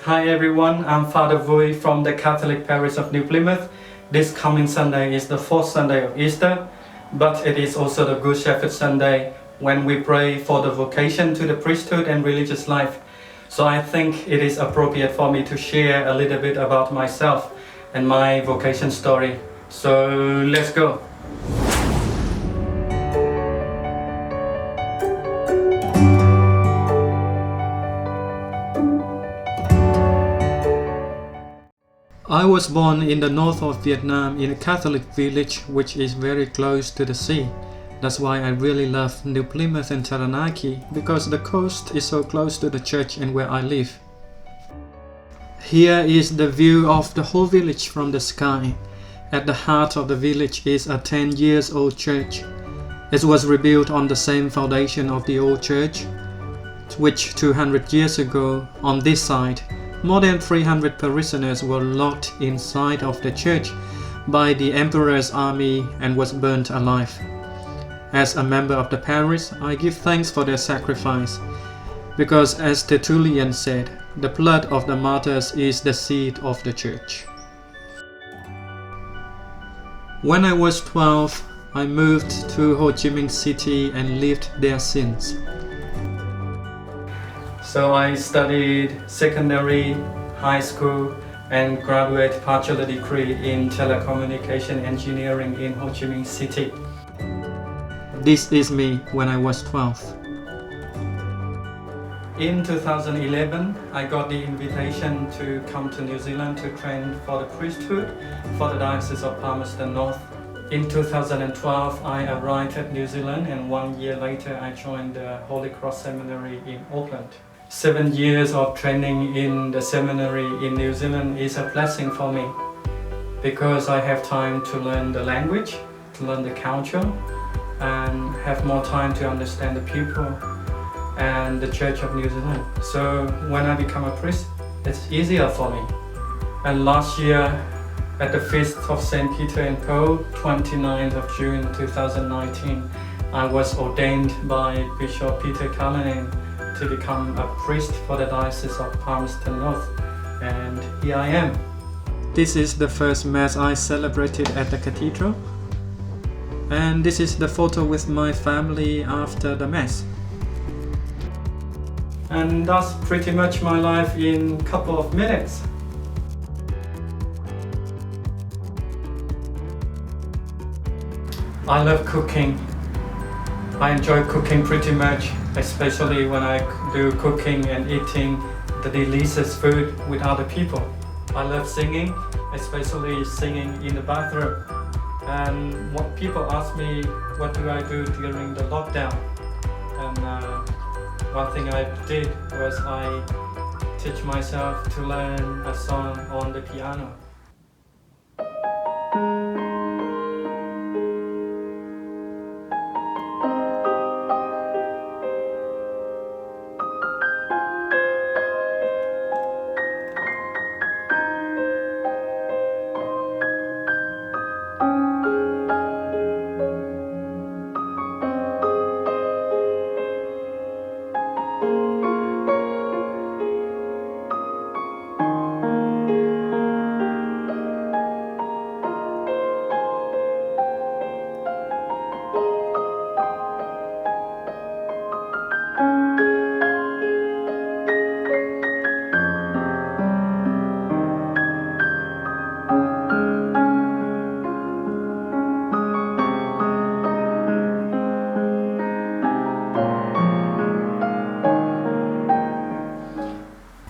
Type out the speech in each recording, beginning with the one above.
Hi everyone, I'm Father Vui from the Catholic Parish of New Plymouth. This coming Sunday is the fourth Sunday of Easter, but it is also the Good Shepherd Sunday when we pray for the vocation to the priesthood and religious life. So I think it is appropriate for me to share a little bit about myself and my vocation story. So let's go. I was born in the north of Vietnam in a Catholic village which is very close to the sea. That's why I really love New Plymouth and Taranaki, because the coast is so close to the church and where I live. Here is the view of the whole village from the sky. At the heart of the village is a 10-year-old church. It was rebuilt on the same foundation of the old church, which 200 years ago, on this side, more than 300 parishioners were locked inside of the church by the emperor's army and was burnt alive. As a member of the parish, I give thanks for their sacrifice, because as Tertullian said, the blood of the martyrs is the seed of the church. When I was 12, I moved to Ho Chi Minh City and lived there since. So I studied secondary, high school, and graduate bachelor degree in telecommunication engineering in Ho Chi Minh City. This is me when I was 12. In 2011, I got the invitation to come to New Zealand to train for the priesthood for the Diocese of Palmerston North. In 2012, I arrived at New Zealand, and 1 year later I joined the Holy Cross Seminary in Auckland. 7 years of training in the seminary in New Zealand is a blessing for me, because I have time to learn the language, to learn the culture, and have more time to understand the people and the Church of New Zealand. So when I become a priest, it's easier for me. And last year, at the Feast of St. Peter and Paul, 29th of June 2019, I was ordained by Bishop Peter Callanan to become a priest for the Diocese of Palmerston North, and here I am. This is the first Mass I celebrated at the cathedral, and this is the photo with my family after the Mass. And that's pretty much my life in a couple of minutes. I love cooking. I enjoy cooking pretty much, especially when I do cooking and eating the delicious food with other people. I love singing, especially singing in the bathroom. And what people ask me, what do I do during the lockdown? And one thing I did was I teach myself to learn a song on the piano.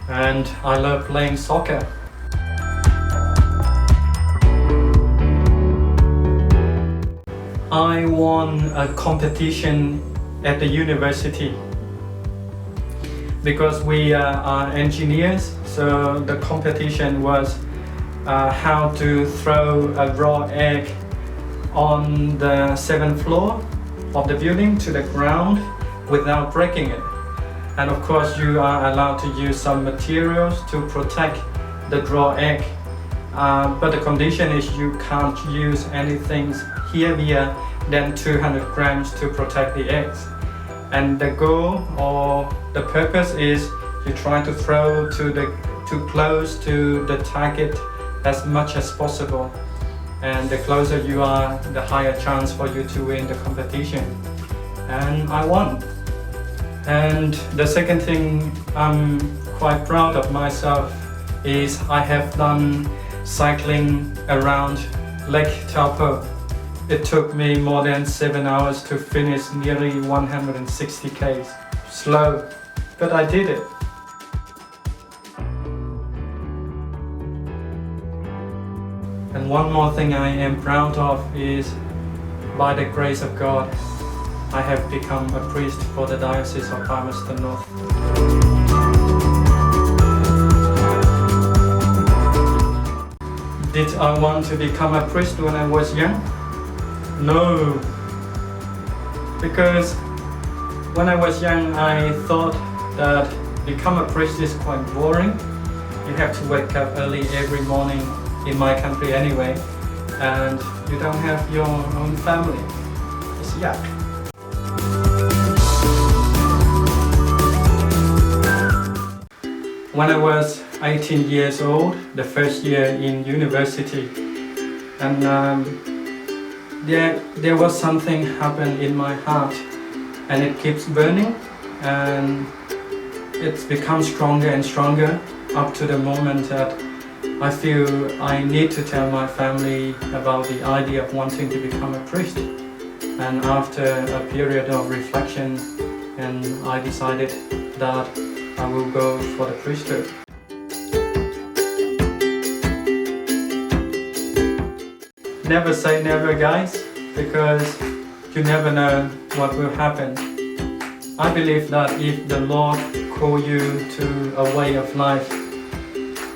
And I love playing soccer. I won a competition at the university because we are engineers, so the competition was how to throw a raw egg on the 7th floor of the building to the ground without breaking it. And of course you are allowed to use some materials to protect the raw egg, but the condition is you can't use anything heavier than 200 grams to protect the eggs. And the goal or the purpose is you try to throw to the too close to the target as much as possible. And the closer you are, the higher chance for you to win the competition. And I won. And the second thing I'm quite proud of myself is I have done cycling around Lake Taupo. It took me more than 7 hours to finish nearly 160 k's. Slow, but I did it. And one more thing I am proud of is, by the grace of God, I have become a priest for the Diocese of Palmerston North. Did I want to become a priest when I was young? No. Because when I was young, I thought that become a priest is quite boring. You have to wake up early every morning in my country anyway, and you don't have your own family. It's yuck. When I was 18 years old, the first year in university, and there was something happened in my heart, and it keeps burning, and it's become stronger and stronger up to the moment that I feel I need to tell my family about the idea of wanting to become a priest. And after a period of reflection, and I decided that I will go for the priesthood. Never say never, guys, because you never know what will happen. I believe that if the Lord calls you to a way of life,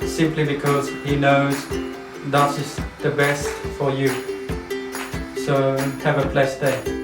simply because He knows that is the best for you. So have a blessed day.